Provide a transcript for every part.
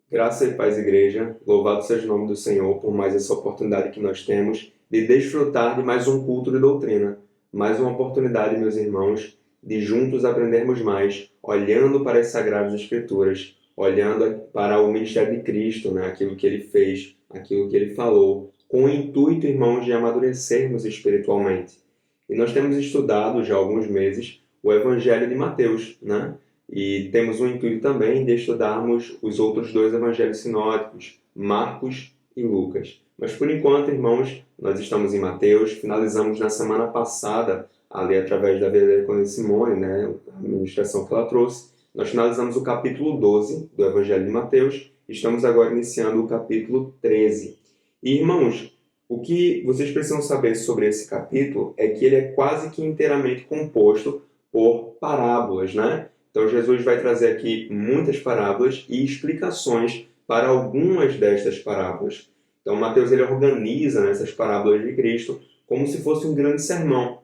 Graça e paz, igreja. Louvado seja o nome do Senhor por mais essa oportunidade que nós temos de desfrutar de mais um culto de doutrina. Mais uma oportunidade, meus irmãos, de juntos aprendermos mais, olhando para as Sagradas Escrituras, olhando para o ministério de Cristo, né? Aquilo que ele fez, aquilo que ele falou, com o intuito, irmãos, de amadurecermos espiritualmente. E nós temos estudado já há alguns meses o Evangelho de Mateus, né? E temos o intuito também de estudarmos os outros dois evangelhos sinóticos, Marcos e Lucas. Mas por enquanto, irmãos, nós estamos em Mateus, finalizamos na semana passada, ali através da verdadeira com Simone, né, a ministração que ela trouxe, nós finalizamos o capítulo 12 do Evangelho de Mateus, estamos agora iniciando o capítulo 13. E, irmãos, o que vocês precisam saber sobre esse capítulo é que ele é quase que inteiramente composto por parábolas, né? Então, Jesus vai trazer aqui muitas parábolas e explicações para algumas destas parábolas. Então, Mateus ele organiza essas parábolas de Cristo como se fosse um grande sermão,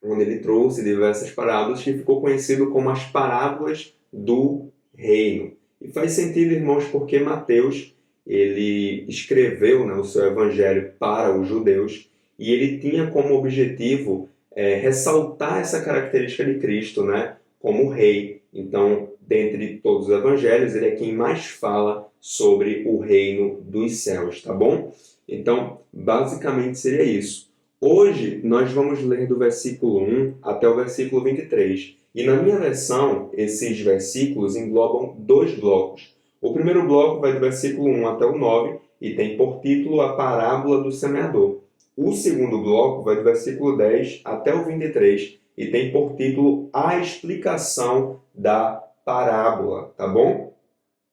onde ele trouxe diversas parábolas que ficou conhecido como as parábolas do reino. E faz sentido, irmãos, porque Mateus ele escreveu, né, o seu evangelho para os judeus e ele tinha como objetivo ressaltar essa característica de Cristo, né, como rei. Então, dentre todos os evangelhos, ele é quem mais fala sobre o reino dos céus, tá bom? Então, basicamente seria isso. Hoje, nós vamos ler do versículo 1 até o versículo 23. E na minha versão, esses versículos englobam dois blocos. O primeiro bloco vai do versículo 1 até o 9 e tem por título a parábola do semeador. O segundo bloco vai do versículo 10 até o 23 e tem por título a explicação da parábola, tá bom?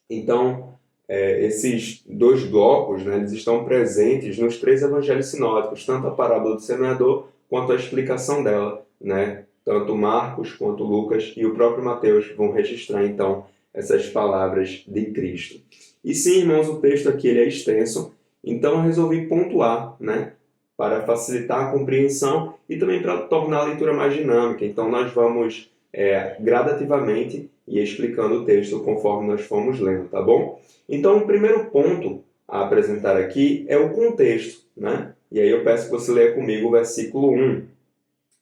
Então, esses dois blocos, né, eles estão presentes nos três evangelhos sinóticos, tanto a parábola do semeador quanto a explicação dela, né? Tanto Marcos quanto Lucas e o próprio Mateus vão registrar, então, essas palavras de Cristo. E sim, irmãos, o texto aqui ele é extenso, então eu resolvi pontuar, né, para facilitar a compreensão e também para tornar a leitura mais dinâmica. Então, nós vamos gradativamente ir explicando o texto conforme nós formos lendo, tá bom? Então, o primeiro ponto a apresentar aqui é o contexto, né? E aí eu peço que você leia comigo o versículo 1.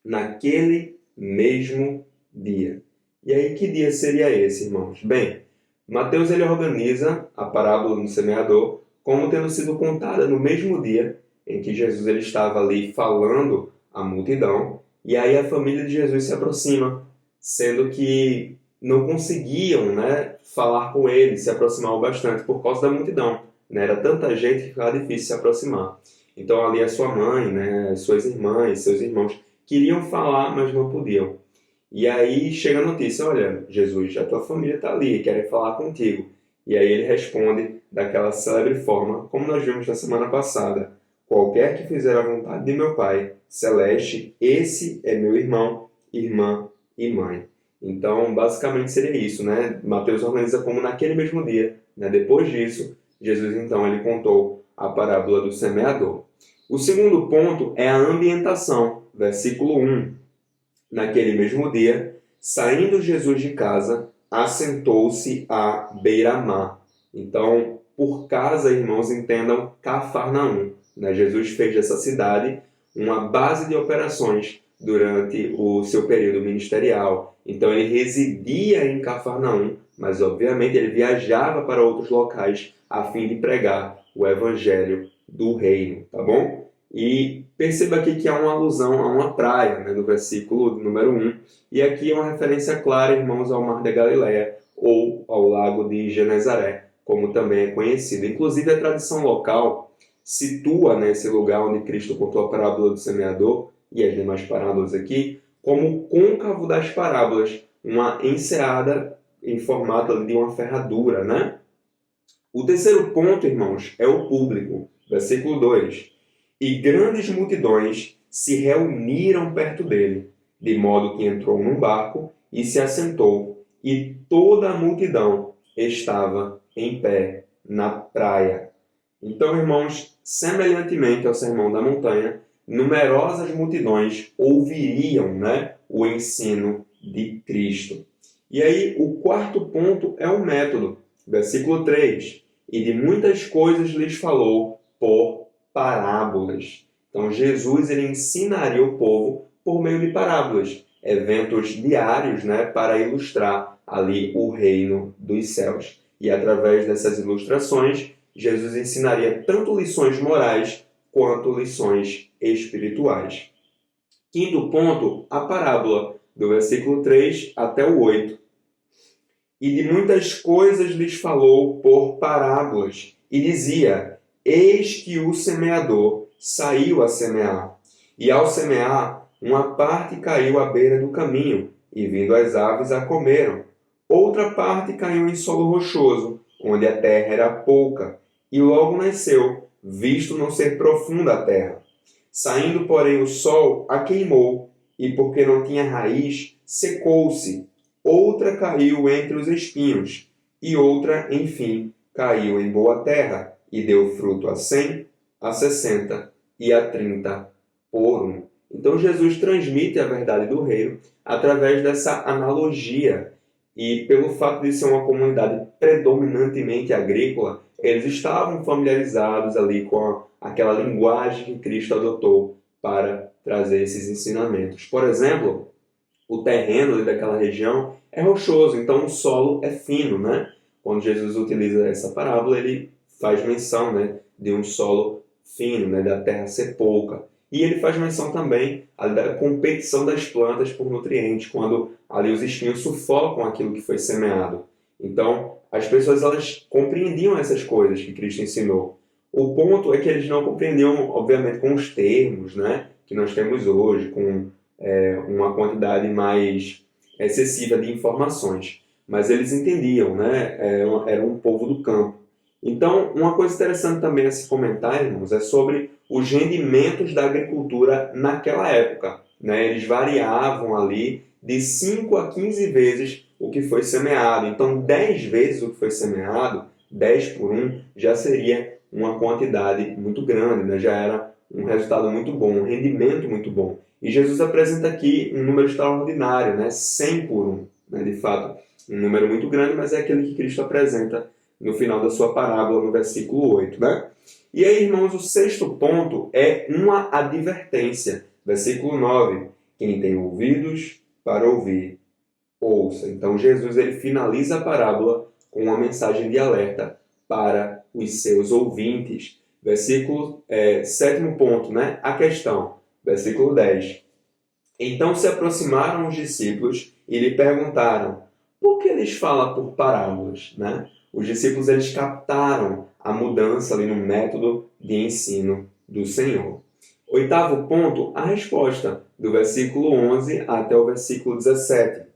Naquele mesmo dia. E aí, que dia seria esse, irmãos? Bem, Mateus ele organiza a parábola do semeador como tendo sido contada no mesmo dia em que Jesus ele estava ali falando à multidão, e aí a família de Jesus se aproxima, sendo que não conseguiam, né, falar com ele, se aproximar bastante por causa da multidão. Né? Era tanta gente que ficava difícil se aproximar. Então ali a sua mãe, né, as suas irmãs, seus irmãos queriam falar, mas não podiam. E aí chega a notícia, olha, Jesus, a tua família está ali, querem falar contigo. E aí ele responde daquela célebre forma, como nós vimos na semana passada. Qualquer que fizer a vontade de meu Pai celeste, esse é meu irmão, irmã e mãe. Então, basicamente seria isso, né? Mateus organiza como naquele mesmo dia, né? Depois disso, Jesus então ele contou a parábola do semeador. O segundo ponto é a ambientação, versículo 1. Naquele mesmo dia, saindo Jesus de casa, assentou-se à beira-mar. Então, por casa, irmãos, entendam Cafarnaum. Né? Jesus fez dessa cidade uma base de operações durante o seu período ministerial. Então, ele residia em Cafarnaum, mas, obviamente, ele viajava para outros locais a fim de pregar o evangelho do reino, tá bom? E perceba aqui que há uma alusão a uma praia, né, no versículo número 1. E aqui é uma referência clara, irmãos, ao Mar da Galileia ou ao Lago de Genezaré, como também é conhecido. Inclusive, a tradição local situa nesse lugar onde Cristo contou a parábola do semeador e as demais parábolas aqui, como o côncavo das parábolas, uma enseada em formato de uma ferradura, né? O terceiro ponto, irmãos, é o público. Versículo 2. E grandes multidões se reuniram perto dele, de modo que entrou num barco e se assentou, e toda a multidão estava em pé na praia. Então, irmãos, semelhantemente ao Sermão da Montanha, numerosas multidões ouviriam, né, o ensino de Cristo. E aí, o quarto ponto é o método. Versículo 3. e de muitas coisas lhes falou por parábolas. Então, Jesus ele ensinaria o povo por meio de parábolas, eventos diários, né, para ilustrar ali o reino dos céus. E através dessas ilustrações, Jesus ensinaria tanto lições morais quanto lições espirituais. Quinto ponto, a parábola, do versículo 3 até o 8. E de muitas coisas lhes falou por parábolas, e dizia: Eis que o semeador saiu a semear. E ao semear, uma parte caiu à beira do caminho, e vindo as aves a comeram. Outra parte caiu em solo rochoso, onde a terra era pouca, e logo nasceu, visto não ser profunda a terra. Saindo, porém, o sol a queimou, e porque não tinha raiz, secou-se. Outra caiu entre os espinhos, e outra, enfim, caiu em boa terra, e deu fruto a 100, a 60 e a 30 por um. Então Jesus transmite a verdade do reino através dessa analogia. E pelo fato de ser uma comunidade predominantemente agrícola, eles estavam familiarizados ali com aquela linguagem que Cristo adotou para trazer esses ensinamentos. Por exemplo, o terreno ali daquela região é rochoso, então o solo é fino, né? Quando Jesus utiliza essa parábola, ele faz menção, né, de um solo fino, né, da terra ser pouca. E ele faz menção também da competição das plantas por nutrientes, quando ali os espinhos sufocam aquilo que foi semeado. Então, as pessoas elas compreendiam essas coisas que Cristo ensinou. O ponto é que eles não compreendiam, obviamente, com os termos, né, que nós temos hoje, com uma quantidade mais excessiva de informações. Mas eles entendiam, né? Era um povo do campo. Então, uma coisa interessante também a se comentar, irmãos, é sobre os rendimentos da agricultura naquela época, né? Eles variavam ali de 5 a 15 vezes o que foi semeado. Então, 10 vezes o que foi semeado, 10 por 1, já seria uma quantidade muito grande, né? Já era um resultado muito bom, um rendimento muito bom. E Jesus apresenta aqui um número extraordinário, né? 100 por 1. Né? De fato, um número muito grande, mas é aquele que Cristo apresenta no final da sua parábola, no versículo 8. Né? E aí, irmãos, o sexto ponto é uma advertência. Versículo 9. Quem tem ouvidos para ouvir, ouça. Então, Jesus ele finaliza a parábola com uma mensagem de alerta para os seus ouvintes. Versículo sétimo ponto, né? A questão. Versículo 10. Então se aproximaram os discípulos e lhe perguntaram: por que eles falam por parábolas? Né? Os discípulos eles captaram a mudança ali no método de ensino do Senhor. Oitavo ponto, a resposta, do versículo 11 até o versículo 17.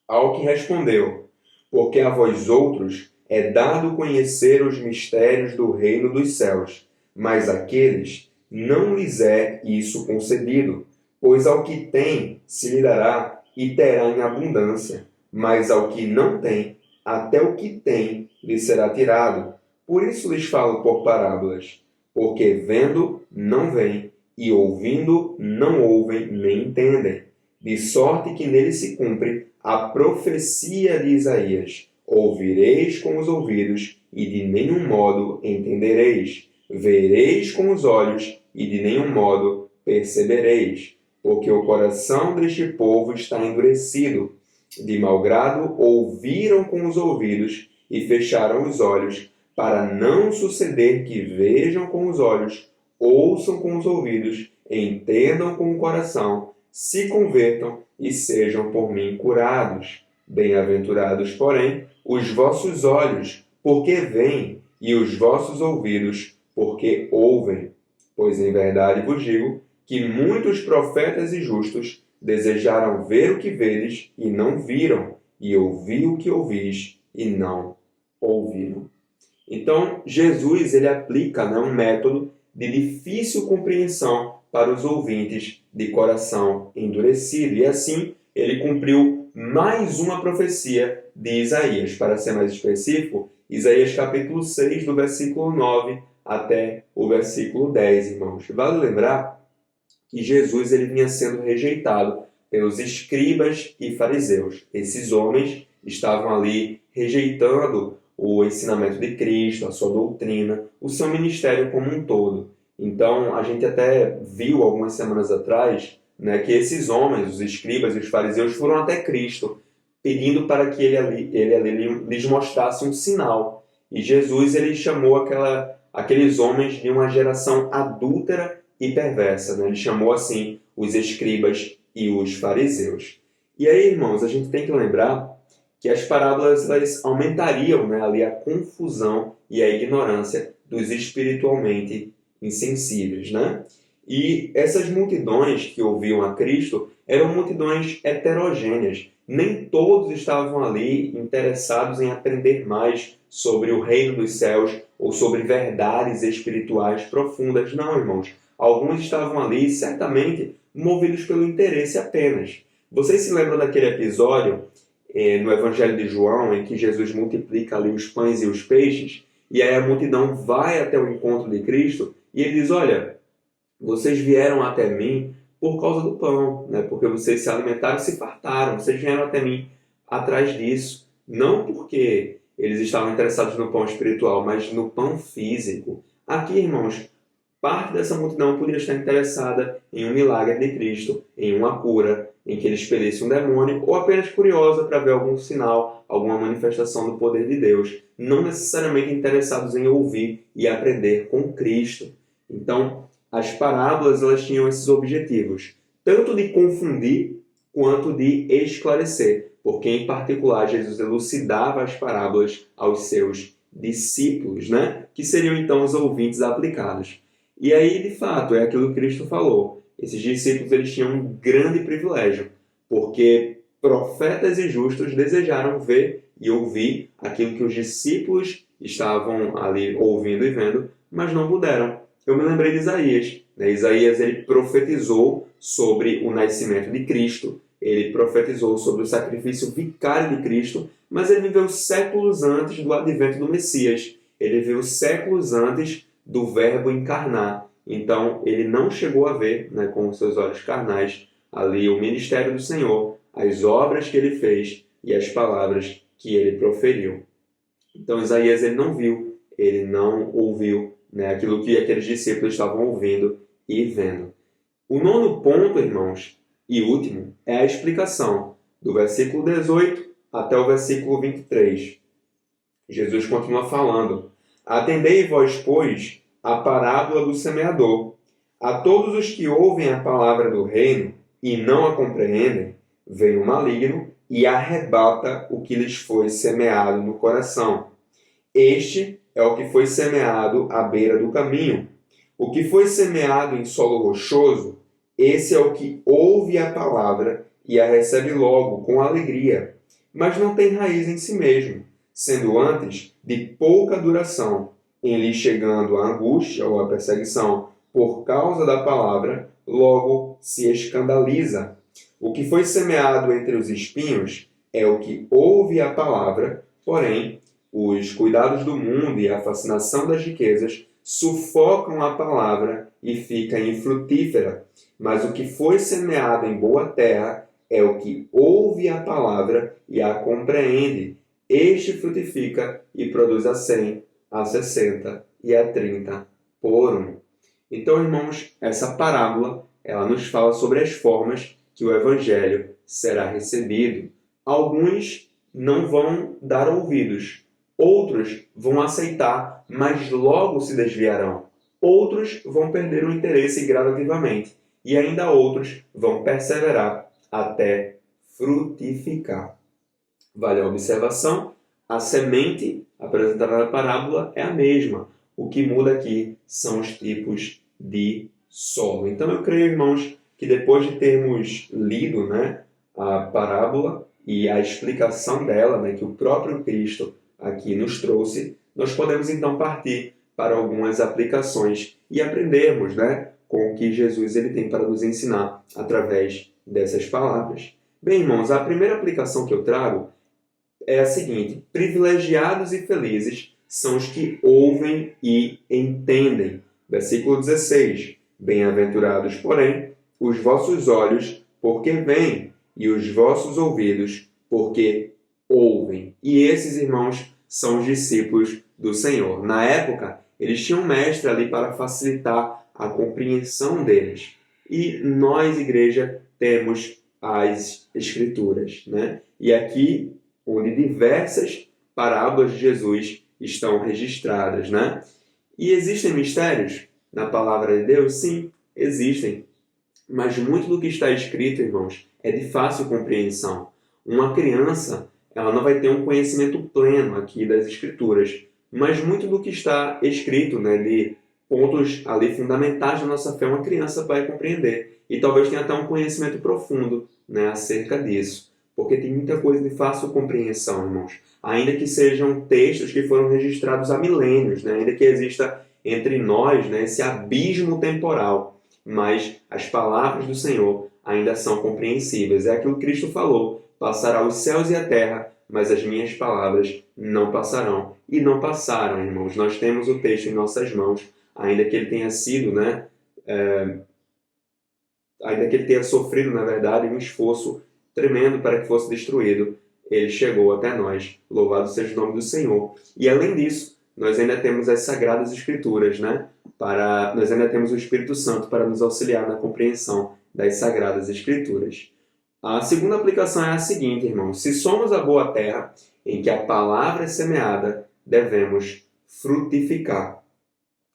Ao que respondeu: porque a vós outros é dado conhecer os mistérios do reino dos céus, mas àqueles não lhes é isso concedido, pois ao que tem se lhe dará e terá em abundância, mas ao que não tem, até o que tem lhe será tirado. Por isso lhes falo por parábolas, porque vendo não veem, e ouvindo não ouvem nem entendem, de sorte que nele se cumpre a profecia de Isaías: ouvireis com os ouvidos e de nenhum modo entendereis, vereis com os olhos e de nenhum modo percebereis, porque o coração deste povo está endurecido. De mau grado ouviram com os ouvidos e fecharam os olhos, para não suceder que vejam com os olhos, ouçam com os ouvidos, entendam com o coração, se convertam e sejam por mim curados. Bem-aventurados, porém, os vossos olhos, porque veem, e os vossos ouvidos, porque ouvem. Pois em verdade vos digo que muitos profetas e justos desejaram ver o que vedes e não viram, e ouvir o que ouvis e não ouviram. Então, Jesus ele aplica, né, um método de difícil compreensão para os ouvintes de coração endurecido. E assim, ele cumpriu mais uma profecia de Isaías. Para ser mais específico, Isaías capítulo 6, do versículo 9 até o versículo 10, irmãos. Vale lembrar que Jesus ele vinha sendo rejeitado pelos escribas e fariseus. Esses homens estavam ali rejeitando o ensinamento de Cristo, a sua doutrina, o seu ministério como um todo. Então, a gente até viu algumas semanas atrás, né, que esses homens, os escribas e os fariseus, foram até Cristo, pedindo para que ele ali lhes mostrasse um sinal. E Jesus ele chamou aqueles homens de uma geração adúltera e perversa. Né? Ele chamou assim os escribas e os fariseus. E aí, irmãos, a gente tem que lembrar que as parábolas elas aumentariam, né, ali a confusão e a ignorância dos espiritualmente insensíveis. Né? E essas multidões que ouviam a Cristo eram multidões heterogêneas. Nem todos estavam ali interessados em aprender mais sobre o reino dos céus ou sobre verdades espirituais profundas. Não, irmãos. Alguns estavam ali, certamente, movidos pelo interesse apenas. Vocês se lembram daquele episódio no Evangelho de João, em que Jesus multiplica ali os pães e os peixes, e aí a multidão vai até o encontro de Cristo, e ele diz, olha, vocês vieram até mim por causa do pão, né? Porque vocês se alimentaram e se fartaram, vocês vieram até mim atrás disso, não porque eles estavam interessados no pão espiritual, mas no pão físico. Aqui, irmãos, parte dessa multidão poderia estar interessada em um milagre de Cristo, em uma cura, em que ele expelisse um demônio, ou apenas curiosa para ver algum sinal, alguma manifestação do poder de Deus, não necessariamente interessados em ouvir e aprender com Cristo. Então, as parábolas elas tinham esses objetivos, tanto de confundir quanto de esclarecer, porque em particular Jesus elucidava as parábolas aos seus discípulos, né? Que seriam então os ouvintes aplicados. E aí, de fato, é aquilo que Cristo falou. Esses discípulos eles tinham um grande privilégio, porque profetas e justos desejaram ver e ouvir aquilo que os discípulos estavam ali ouvindo e vendo, mas não puderam. Eu me lembrei de Isaías. Né? Isaías ele profetizou sobre o nascimento de Cristo, ele profetizou sobre o sacrifício vicário de Cristo, mas ele viveu séculos antes do advento do Messias. Ele viveu séculos antes do Verbo encarnar. Então, ele não chegou a ver, né, com os seus olhos carnais ali o ministério do Senhor, as obras que ele fez e as palavras que ele proferiu. Então, Isaías ele não viu, ele não ouviu, né, aquilo que aqueles discípulos estavam ouvindo e vendo. O nono ponto, irmãos, e último, é a explicação, do versículo 18 até o versículo 23. Jesus continua falando: Atendei vós, pois, a parábola do semeador. A todos os que ouvem a palavra do reino e não a compreendem, vem o maligno e arrebata o que lhes foi semeado no coração. Este é o que foi semeado à beira do caminho. O que foi semeado em solo rochoso, esse é o que ouve a palavra e a recebe logo com alegria, mas não tem raiz em si mesmo, sendo antes de pouca duração, em lhe chegando a angústia ou a perseguição por causa da palavra, logo se escandaliza. O que foi semeado entre os espinhos é o que ouve a palavra, porém, os cuidados do mundo e a fascinação das riquezas sufocam a palavra e fica infrutífera. Mas o que foi semeado em boa terra é o que ouve a palavra e a compreende. Este frutifica e produz a 100, a 60 e a 30 por um. Então, irmãos, essa parábola ela nos fala sobre as formas que o Evangelho será recebido. Alguns não vão dar ouvidos, outros vão aceitar, mas logo se desviarão. Outros vão perder o interesse gradativamente, e ainda outros vão perseverar até frutificar. Vale a observação, a semente apresentada na parábola é a mesma. O que muda aqui são os tipos de solo. Então eu creio, irmãos, que depois de termos lido, né, a parábola e a explicação dela, né, que o próprio Cristo aqui nos trouxe, nós podemos então partir para algumas aplicações e aprendermos, né, com o que Jesus ele tem para nos ensinar através dessas palavras. Bem, irmãos, a primeira aplicação que eu trago é a seguinte: privilegiados e felizes são os que ouvem e entendem. Versículo 16. Bem-aventurados, porém, os vossos olhos, porque veem, e os vossos ouvidos, porque ouvem. E esses, irmãos, são os discípulos do Senhor. Na época, eles tinham um mestre ali para facilitar a compreensão deles. E nós, igreja, temos as Escrituras, né? E aqui, onde diversas parábolas de Jesus estão registradas, né? E existem mistérios na palavra de Deus? Sim, existem. Mas muito do que está escrito, irmãos, é de fácil compreensão. Uma criança, ela não vai ter um conhecimento pleno aqui das Escrituras, mas muito do que está escrito, né, de pontos ali fundamentais da nossa fé, uma criança vai compreender. E talvez tenha até um conhecimento profundo, né, acerca disso. Porque tem muita coisa de fácil compreensão, irmãos. Ainda que sejam textos que foram registrados há milênios, né, ainda que exista entre nós, né, esse abismo temporal, mas as palavras do Senhor ainda são compreensíveis. É aquilo que Cristo falou: passará os céus e a terra, mas as minhas palavras não passarão. E não passaram, irmãos. Nós temos o texto em nossas mãos, ainda que ele tenha sido, né, ainda que ele tenha sofrido, na verdade, um esforço tremendo para que fosse destruído, ele chegou até nós. Louvado seja o nome do Senhor. E além disso, nós ainda temos as Sagradas Escrituras, né? Nós ainda temos o Espírito Santo para nos auxiliar na compreensão das Sagradas Escrituras. A segunda aplicação é a seguinte, irmãos: se somos a boa terra em que a palavra é semeada, devemos frutificar.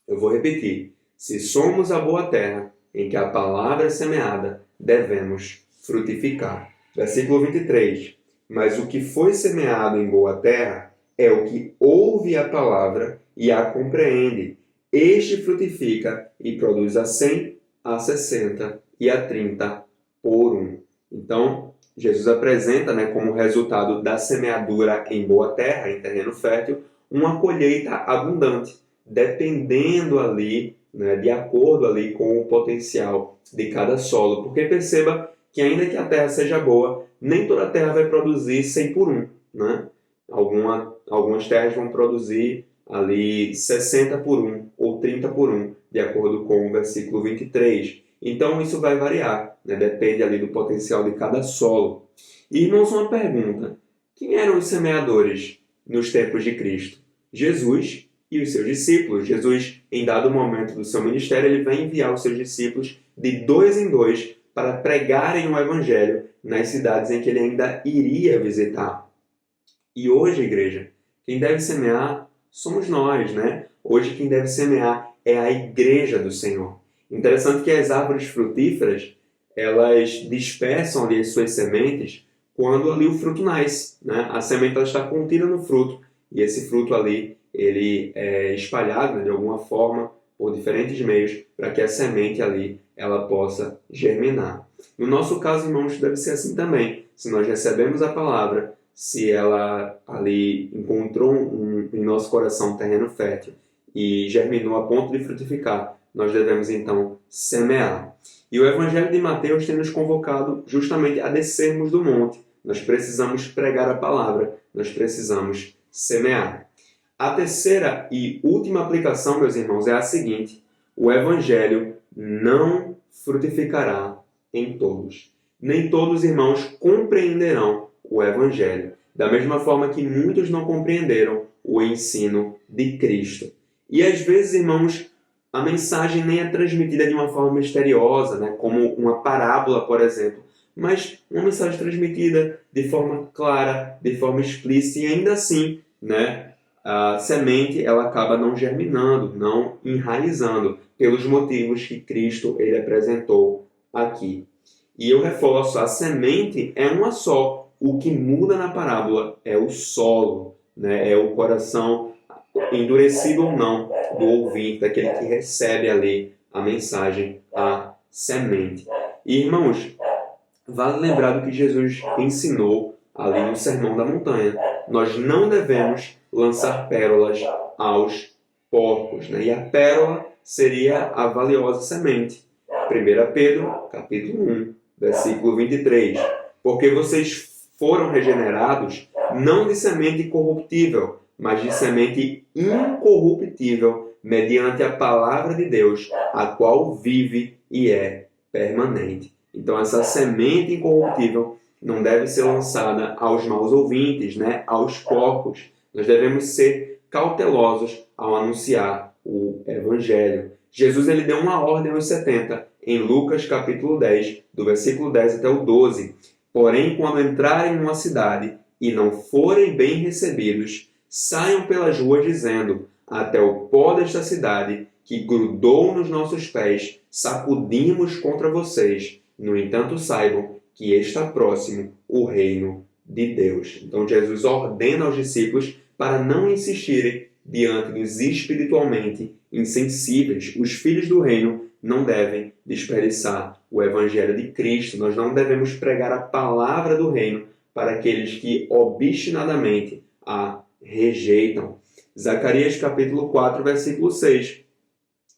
Eu vou repetir. Se somos a boa terra em que a palavra é semeada, devemos frutificar. Versículo 23. Mas o que foi semeado em boa terra é o que ouve a palavra e a compreende. Este frutifica e produz a 100, a 60 e a 30 por um. Então, Jesus apresenta, né, como resultado da semeadura em boa terra, em terreno fértil, uma colheita abundante, dependendo ali, né, de acordo ali com o potencial de cada solo. Porque perceba que ainda que a terra seja boa, nem toda a terra vai produzir 100 por 1. Né? Algumas terras vão produzir ali 60 por 1 ou 30 por 1, de acordo com o versículo 23. Então isso vai variar, né? Depende ali do potencial de cada solo. E, irmãos, uma pergunta: quem eram os semeadores nos tempos de Cristo? Jesus e os seus discípulos. Jesus, em dado momento do seu ministério, ele vai enviar os seus discípulos de 2 em 2 para pregarem o Evangelho nas cidades em que ele ainda iria visitar. E hoje, igreja, quem deve semear somos nós, né? Hoje quem deve semear é a igreja do Senhor. Interessante que as árvores frutíferas, elas dispersam ali as suas sementes quando ali o fruto nasce, né? A semente ela está contida no fruto e esse fruto ali, ele é espalhado, né, de alguma forma por diferentes meios para que a semente ali ela possa germinar. No nosso caso, irmãos, deve ser assim também. Se nós recebemos a palavra, se ela ali encontrou em nosso coração um terreno fértil e germinou a ponto de frutificar, nós devemos então semear. E o Evangelho de Mateus tem nos convocado justamente a descermos do monte. Nós precisamos pregar a palavra, nós precisamos semear. A terceira e última aplicação, meus irmãos, é a seguinte: o Evangelho não frutificará em todos. Nem todos os irmãos compreenderão o Evangelho, da mesma forma que muitos não compreenderam o ensino de Cristo. E às vezes, irmãos, a mensagem nem é transmitida de uma forma misteriosa, né, como uma parábola, por exemplo, mas uma mensagem transmitida de forma clara, de forma explícita, e ainda assim, né, a semente ela acaba não germinando, não enraizando, pelos motivos que Cristo ele apresentou aqui. E eu reforço, a semente é uma só. O que muda na parábola é o solo, né? É o coração endurecido ou não do ouvinte, daquele que recebe ali a mensagem, a semente. E, irmãos, vale lembrar do que Jesus ensinou ali no Sermão da Montanha. Nós não devemos lançar pérolas aos porcos, né? E a pérola seria a valiosa semente. 1 Pedro, capítulo 1, versículo 23. Porque vocês foram regenerados não de semente corruptível, mas de semente incorruptível, mediante a palavra de Deus, a qual vive e é permanente. Então essa semente incorruptível não deve ser lançada aos maus ouvintes, né? Aos porcos. Nós devemos ser cautelosos ao anunciar o Evangelho. Jesus ele deu uma ordem aos 70 em Lucas capítulo 10, do versículo 10 até o 12. Porém, quando entrarem numa cidade e não forem bem recebidos, saiam pelas ruas dizendo: até o pó desta cidade, que grudou nos nossos pés, sacudimos contra vocês. No entanto, saibam que está próximo o reino de Deus. Então, Jesus ordena aos discípulos para não insistirem diante dos espiritualmente insensíveis. Os filhos do reino não devem desperdiçar o evangelho de Cristo. Nós não devemos pregar a palavra do reino para aqueles que obstinadamente a rejeitam. Zacarias capítulo 4, versículo 6.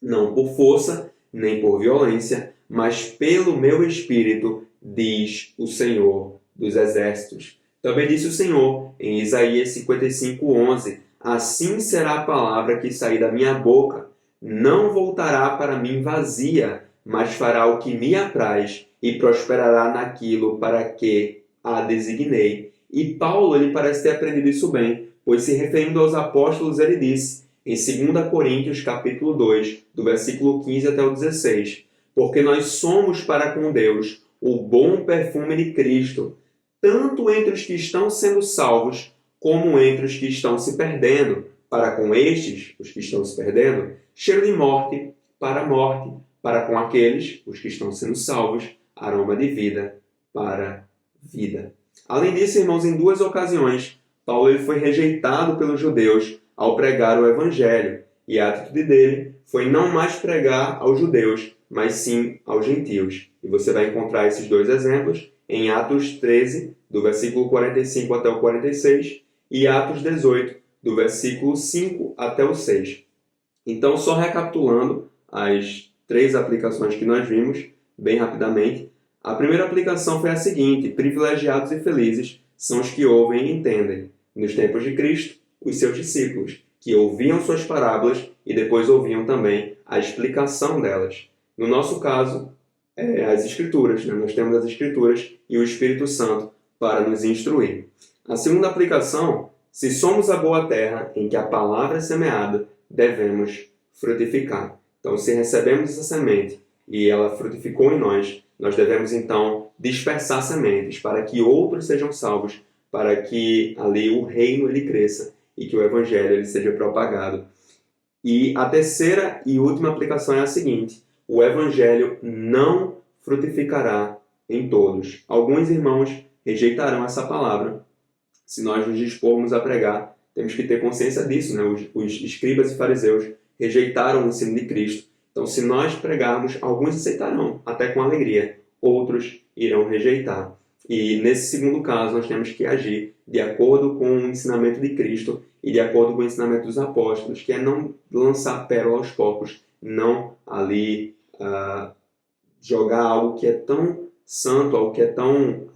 Não por força, nem por violência, mas pelo meu espírito, diz o Senhor dos exércitos. Também disse o Senhor em Isaías 55, 11. Assim será a palavra que sair da minha boca. Não voltará para mim vazia, mas fará o que me apraz e prosperará naquilo para que a designei. E Paulo ele parece ter aprendido isso bem, pois se referindo aos apóstolos ele disse, em 2 Coríntios capítulo 2, do versículo 15 até o 16, porque nós somos para com Deus o bom perfume de Cristo, tanto entre os que estão sendo salvos, como entre os que estão se perdendo. Para com estes, os que estão se perdendo, cheiro de morte para a morte. Para com aqueles, os que estão sendo salvos, aroma de vida para vida. Além disso, irmãos, em 2 ocasiões, Paulo ele foi rejeitado pelos judeus ao pregar o Evangelho. E a atitude dele foi não mais pregar aos judeus, mas sim aos gentios. E você vai encontrar esses dois exemplos em Atos 13, do versículo 45 até o 46, e Atos 18, do versículo 5 até o 6. Então, só recapitulando as 3 aplicações que nós vimos, bem rapidamente. A primeira aplicação foi a seguinte: privilegiados e felizes são os que ouvem e entendem. Nos tempos de Cristo, os seus discípulos, que ouviam suas parábolas e depois ouviam também a explicação delas. No nosso caso, as Escrituras. Nós temos as Escrituras e o Espírito Santo para nos instruir. A segunda aplicação: se somos a boa terra em que a palavra é semeada, devemos frutificar. Então, se recebemos essa semente e ela frutificou em nós, nós devemos então dispersar sementes para que outros sejam salvos, para que ali o reino ele cresça e que o evangelho ele seja propagado. E a terceira e última aplicação é a seguinte: o evangelho não frutificará em todos. Alguns irmãos rejeitarão essa palavra. Se nós nos dispormos a pregar, temos que ter consciência disso, né? Os escribas e fariseus rejeitaram o ensino de Cristo. Então, se nós pregarmos, alguns aceitarão, até com alegria. Outros irão rejeitar. E nesse segundo caso, nós temos que agir de acordo com o ensinamento de Cristo e de acordo com o ensinamento dos apóstolos, que é não lançar pérola aos porcos, não ali jogar algo que é tão santo, algo que é tão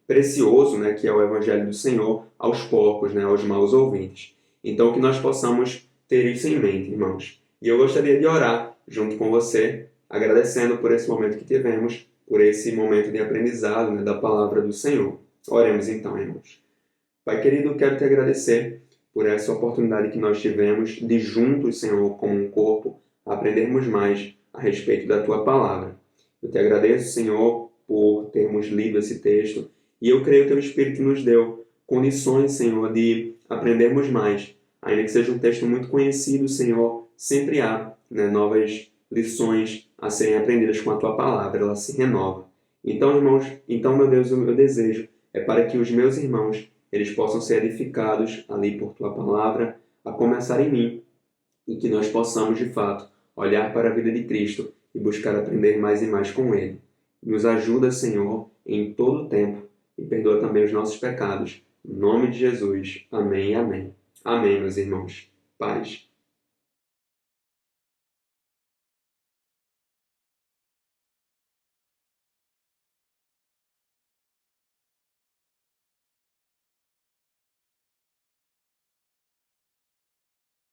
precioso, né, que é o Evangelho do Senhor, aos porcos, né, aos maus ouvintes. Então, que nós possamos ter isso em mente, irmãos. E eu gostaria de orar junto com você, agradecendo por esse momento que tivemos, por esse momento de aprendizado, né, da palavra do Senhor. Oremos então, irmãos. Pai querido, eu quero te agradecer por essa oportunidade que nós tivemos de juntos, Senhor, como um corpo, aprendermos mais a respeito da Tua palavra. Eu te agradeço, Senhor, por termos lido esse texto, e eu creio que o Teu Espírito nos deu condições, Senhor, de aprendermos mais. Ainda que seja um texto muito conhecido, Senhor, sempre há, né, novas lições a serem aprendidas com a Tua palavra, ela se renova. Então, irmãos, meu Deus, o meu desejo é para que os meus irmãos eles possam ser edificados ali por Tua palavra, a começar em mim, e que nós possamos, de fato, olhar para a vida de Cristo e buscar aprender mais e mais com Ele. Nos ajuda, Senhor, em todo o tempo, e perdoa também os nossos pecados. Em nome de Jesus. Amém e amém. Amém, meus irmãos. Paz.